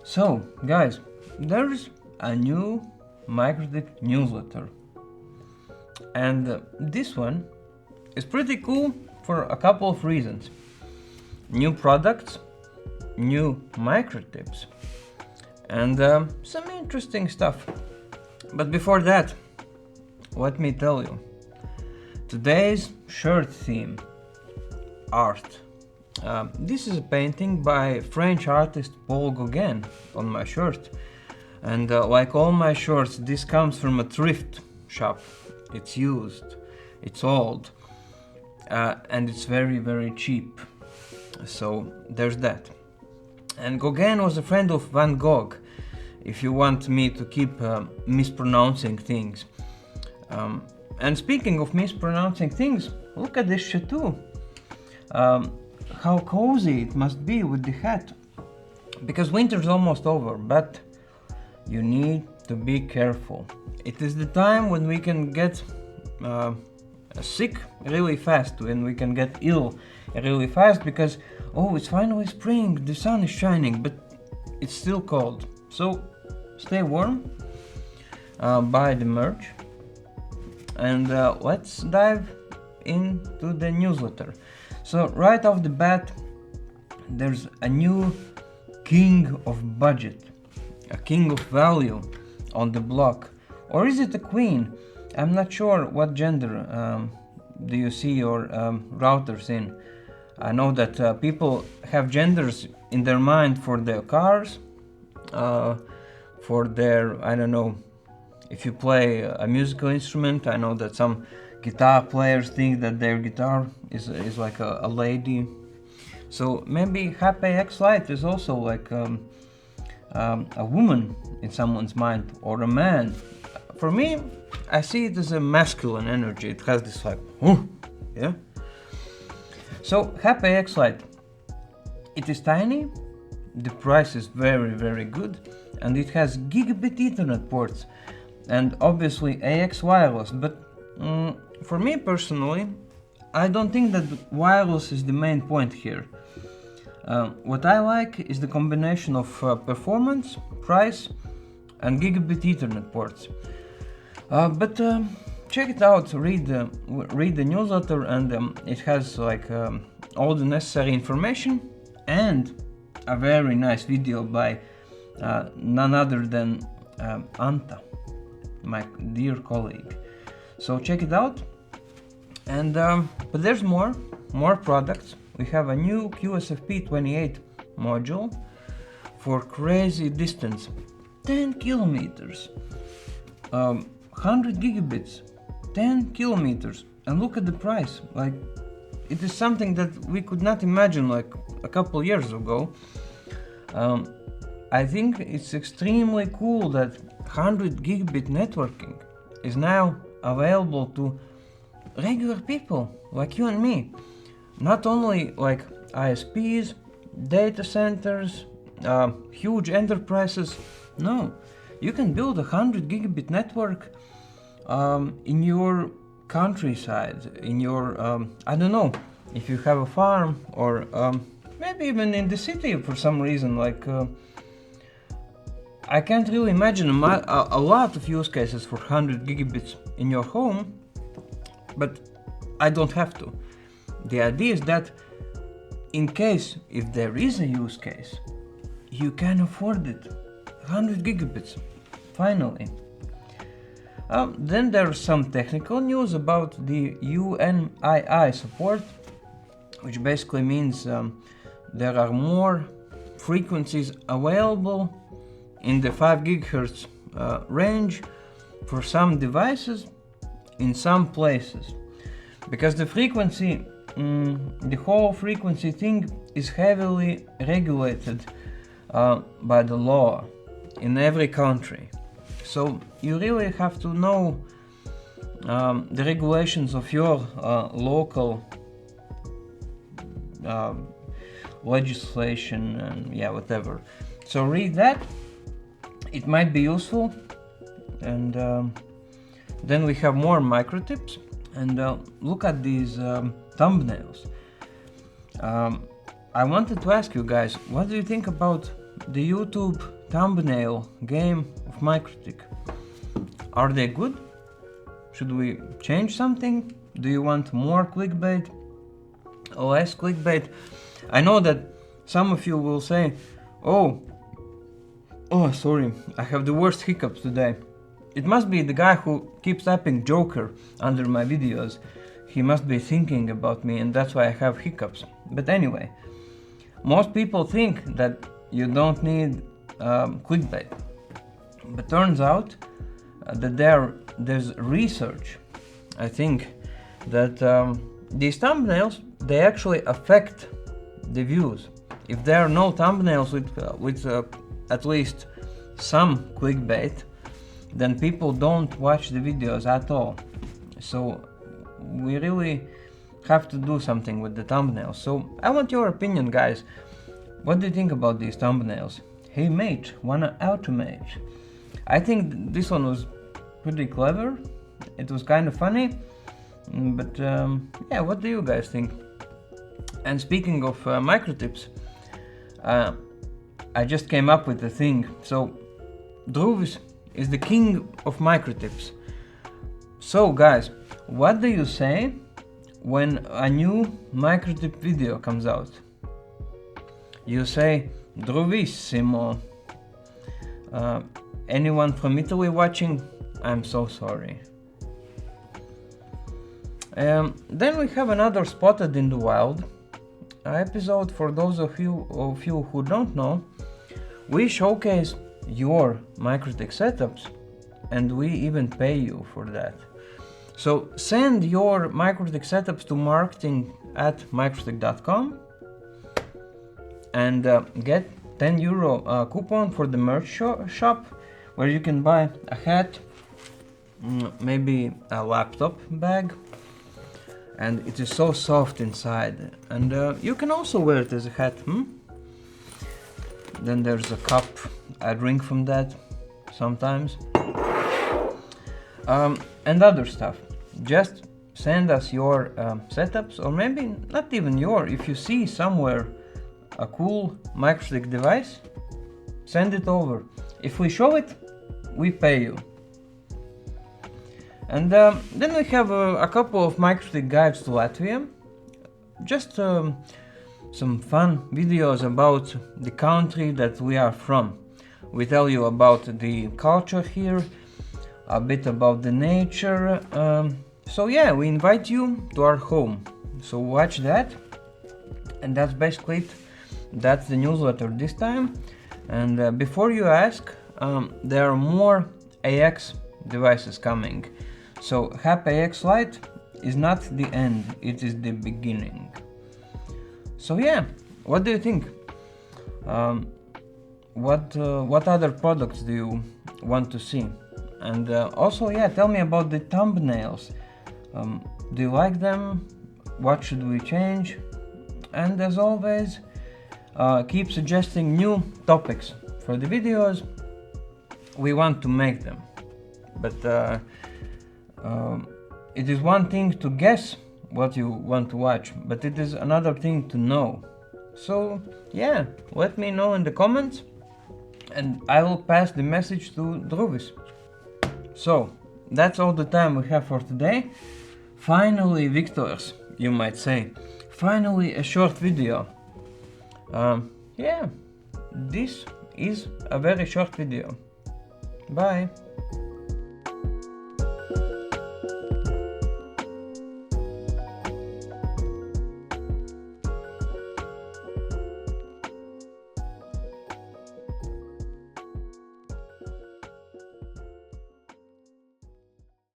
So, guys, there's a new Microtip newsletter, and this one is pretty cool for a couple of reasons. New products, new Microtips, and some interesting stuff. But before that, let me tell you, today's shirt theme, art. This is a painting by French artist Paul Gauguin on my shirt. And like all my shirts, this comes from a thrift shop. It's used, it's old, and it's very, very cheap. So there's that. And Gauguin was a friend of Van Gogh, if you want me to keep mispronouncing things. And speaking of mispronouncing things, look at this shit too. How cozy it must be with the hat. Because winter's almost over, but you need to be careful. It is the time when we can get sick really fast, when we can get ill really fast, because it's finally spring, the sun is shining, but it's still cold. So stay warm, buy the merch, and let's dive into the newsletter. So right off the bat, there's a new king of budget, a king of value on the block. Or is it a queen? I'm not sure what gender do you see your routers in. I know that people have genders in their mind for their cars, for their, I don't know, if you play a musical instrument. I know that some guitar players think that their guitar is like a lady. So maybe Happy X Lite is also like a woman in someone's mind, or a man. For me, I see it as a masculine energy. It has this like, yeah. So Happy X Lite, it is tiny, the price is very, very good, and it has gigabit Ethernet ports, and obviously AX wireless. But for me personally, I don't think that wireless is the main point here. What I like is the combination of performance, price, and gigabit Ethernet ports. But check it out, read the newsletter, and it has like all the necessary information and a very nice video by none other than Anta, my dear colleague. So check it out. And but there's more products. We have a new QSFP28 module for crazy distance, 10 kilometers, 100 gigabits, 10 kilometers, and look at the price. Like, it is something that we could not imagine like a couple years ago. I think it's extremely cool that 100 gigabit networking is now available to regular people like you and me. Not only like ISPs, data centers, huge enterprises. No, you can build 100 gigabit network in your countryside, in your, I don't know, if you have a farm, or maybe even in the city for some reason. Like, I can't really imagine a lot of use cases for 100 gigabits in your home, but I don't have to. The idea is that in case if there is a use case, you can afford it. 100 gigabits, finally. Then there's some technical news about the UNII support, which basically means there are more frequencies available in the 5 gigahertz range for some devices in some places. Because the frequency, the whole frequency thing is heavily regulated by the law in every country. So you really have to know the regulations of your local legislation and whatever. So read that. It might be useful. And then we have more micro tips. And look at these thumbnails. I wanted to ask you guys, what do you think about the YouTube thumbnail game of MikroTik. Are they good? Should we change something? Do you want more clickbait? Less clickbait? I know that some of you will say, oh sorry, I have the worst hiccups today. It must be the guy who keeps typing Joker under my videos. He must be thinking about me and that's why I have hiccups. But anyway, most people think that you don't need clickbait. But turns out that there's research, I think, that these thumbnails, they actually affect the views. If there are no thumbnails with at least some clickbait, then people don't watch the videos at all. So we really have to do something with the thumbnails. So I want your opinion, guys. What do you think about these thumbnails? Hey mate, wanna automate? I think this one was pretty clever. It was kind of funny. But yeah, what do you guys think? And speaking of micro tips, I just came up with a thing. So Druvis is the king of micro tips. So guys, what do you say when a new micro tip video comes out? You say Druvissimo. Anyone from Italy watching? I'm so sorry. Then we have another Spotted in the Wild episode. For those of you who don't know, we showcase your MikroTik setups and we even pay you for that. So send your MikroTik setups to marketing@mikrotik.com and get €10 coupon for the merch shop, where you can buy a hat, maybe a laptop bag, and it is so soft inside, and you can also wear it as a hat. Then there's a cup, I drink from that sometimes, and other stuff. Just send us your setups, or maybe not even your. If you see somewhere a cool MikroTik device, send it over. If we show it, we pay you. And then we have a couple of MikroTik guides to Latvia. Just some fun videos about the country that we are from. We tell you about the culture here, a bit about the nature. So yeah, we invite you to our home. So watch that. And that's basically it. That's the newsletter this time. And before you ask, there are more AX devices coming. So HAP AX Lite is not the end, it is the beginning. So yeah, what do you think? What other products do you want to see? And also, yeah, tell me about the thumbnails. Do you like them? What should we change? And as always, keep suggesting new topics for the videos. We want to make them, but it is one thing to guess what you want to watch, but it is another thing to know. So yeah, let me know in the comments and I will pass the message to Druvis. So that's all the time we have for today. Finally, Victors, you might say. Finally a short video. Yeah, this is a very short video. Bye.